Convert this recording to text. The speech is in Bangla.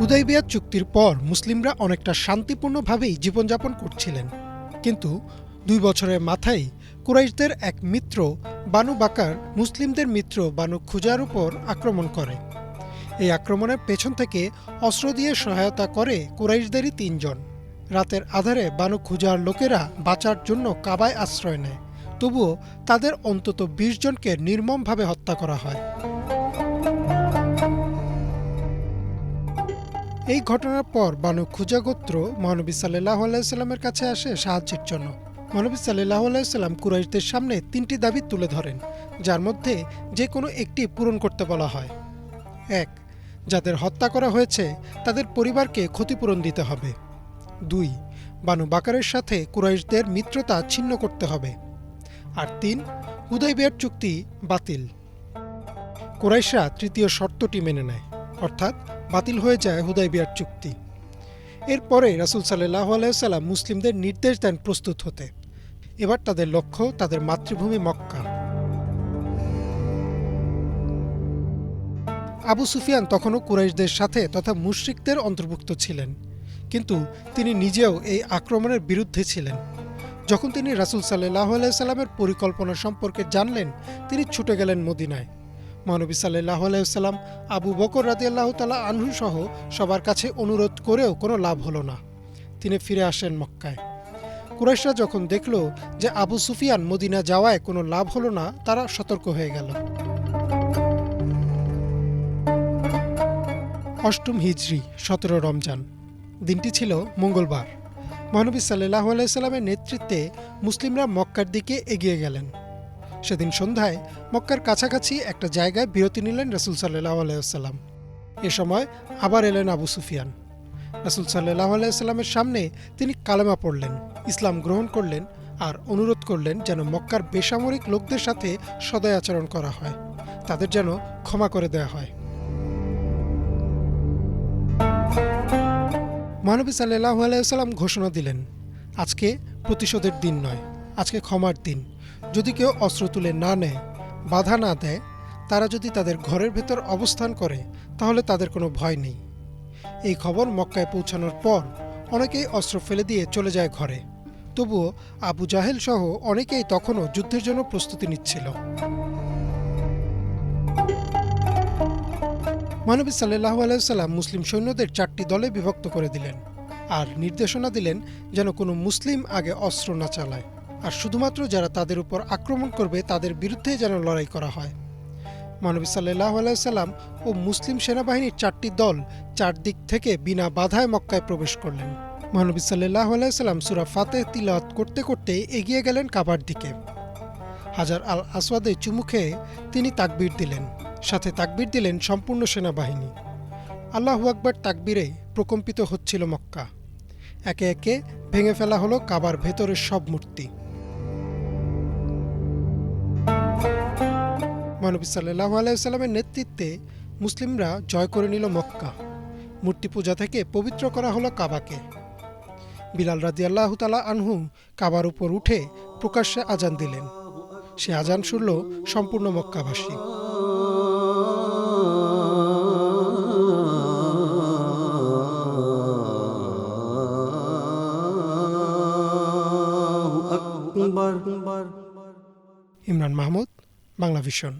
হুদাইবিয়া চুক্তির পর মুসলিমরা অনেকটা শান্তিপূর্ণভাবেই জীবনযাপন করছিলেন, কিন্তু ২ বছরের মাথায় কুরাইশদের এক মিত্র বানু বাকার মুসলিমদের মিত্র বানু খুজার উপর আক্রমণ করে। এই আক্রমণের পেছন থেকে অস্ত্র দিয়ে সহায়তা করে কুরাইশদেরই ৩ জন। রাতের আধারে বানু খুজার লোকেরা বাঁচার জন্য কাবায় আশ্রয় নেয়, তবুও তাদের অন্তত ২০ জনকে নির্মমভাবে হত্যা করা হয়। এই ঘটনার পর বানু খুজা গোত্র মহানবী সাল্লাল্লাহু আলাইহি সাল্লামের কাছে আসে সাহায্যের জন্য। মহানবী সাল্লাল্লাহু আলাইহি সাল্লাম কুরাইশদের সামনে ৩টি দাবি তুলে ধরেন, যার মধ্যে যে কোনো একটি পূরণ করতে বলা হয়। ১. যাদের হত্যা করা হয়েছে তাদের পরিবারকে ক্ষতিপূরণ দিতে হবে। ২. বানু বাকারের সাথে কুরাইশদের মিত্রতা ছিন্ন করতে হবে। আর ৩. হুদাইবিয়ার চুক্তি বাতিল। কুরাইশরা তৃতীয় শর্তটি মেনে নেয়, অর্থাৎ বাতিল হয়ে যায় হুদাইবিয়ার চুক্তি। এরপরে রাসূল সাল্লাল্লাহু আলাইহি সাল্লাম মুসলিমদের নির্দেশ দেন প্রস্তুত হতে। এবার তাদের লক্ষ্য তাদের মাতৃভূমি মক্কা। আবু সুফিয়ান তখনও কুরাইশদের সাথে তথা মুশরিকদের অন্তর্ভুক্ত ছিলেন, কিন্তু তিনি নিজেও এই আক্রমণের বিরুদ্ধে ছিলেন। যখন তিনি রাসূল সাল্লাল্লাহু আলাইহি সাল্লামের পরিকল্পনা সম্পর্কে জানলেন, তিনি ছুটে গেলেন মদিনায়। মহানবী সাল্লাল্লাহু আলাইহি সাল্লাম আবু বকর রাদিয়াল্লাহু তাআলা আনহু সহ সবার কাছে অনুরোধ করেও কোনো লাভ হলো না। তিনি ফিরে আসেন মক্কায়। কুরাইশরা যখন দেখল যে আবু সুফিয়ান মদিনা যাওয়ায় কোনো লাভ হলো না, তারা সতর্ক হয়ে গেল। ৮ম হিজরি ১৭ রমজান, দিনটি ছিল মঙ্গলবার। মহানবী সাল্লাল্লাহু আলাইহি সাল্লামের নেতৃত্বে মুসলিমরা মক্কার দিকে এগিয়ে গেলেন। সেদিন সন্ধ্যায় মক্কার কাছাকাছি একটা জায়গায় বিরতি নিলেন রাসূল সাল্লাল্লাহু আলাইহি সাল্লাম। এ সময় আবার এলেন আবু সুফিয়ান। রাসূল সাল্লাল্লাহু আলাইহি সাল্লামের সামনে তিনি কালেমা পড়লেন, ইসলাম গ্রহণ করলেন আর অনুরোধ করলেন যেন মক্কার বেসামরিক লোকদের সাথে সদয় আচরণ করা হয়, তাদের যেন ক্ষমা করে দেওয়া হয়। মহানবী সাল্লাল্লাহু আলাইহি সাল্লাম ঘোষণা দিলেন, আজকে প্রতিশোধের দিন নয়, আজকে ক্ষমার দিন। যদি কেউ অস্ত্র তুলে না নেয়, বাধা না দেয়, তারা যদি তাদের ঘরের ভেতর অবস্থান করে, তাহলে তাদের কোনো ভয় নেই। এই খবর মক্কায় পৌঁছানোর পর অনেকেই অস্ত্র ফেলে দিয়ে চলে যায় ঘরে। তবুও আবু জাহেল সহ অনেকেই তখনও যুদ্ধের জন্য প্রস্তুতি নিচ্ছিল। মহানবী সাল্লাল্লাহু আলাইহি সাল্লাম মুসলিম সৈন্যদের 4টি দলে বিভক্ত করে দিলেন আর নির্দেশনা দিলেন যেন কোনো মুসলিম আগে অস্ত্র না চালায়, আর শুধুমাত্র যারা তাদের উপর আক্রমণ করবে তাদের বিরুদ্ধে যেন লড়াই করা হয়। মহানবী সাল্লাল্লাহু আলাইহি সাল্লাম ও মুসলিম সেনাবাহিনীর 4টি দল 4 দিক থেকে বিনা বাধায় মক্কায় প্রবেশ করলেন। মহানবী সাল্লাল্লাহু আলাইহি সাল্লাম সূরা ফাতিহা তিলাওয়াত করতে করতে এগিয়ে গেলেন কাবার দিকে। হাজার আল আসওয়াদে চুমু খেয়ে তিনি তাকবীর দিলেন, সাথে তাকবীর দিলেন সম্পূর্ণ সেনাবাহিনী। আল্লাহু আকবার তাকবীরে প্রকম্পিত হচ্ছিল মক্কা। একে একে ভেঙে ফেলা হলো কাবার ভেতরের সব মূর্তি। মহানবী সাল্লাল্লাহু আলাইহি সাল্লামের নেতৃত্বে মুসলিমরা জয় করে নিল মক্কা। মূর্তি পূজা থেকে পবিত্র করা হলো কাবাকে। বিলাল রাদিয়াল্লাহু তাআলা আনহু কাবার উপর উঠে প্রকাশ্যে আজান দিলেন। সে আজান শুনল সম্পূর্ণ মক্কাবাসী। ইমরান মাহমুদ, বাংলা ভিশন।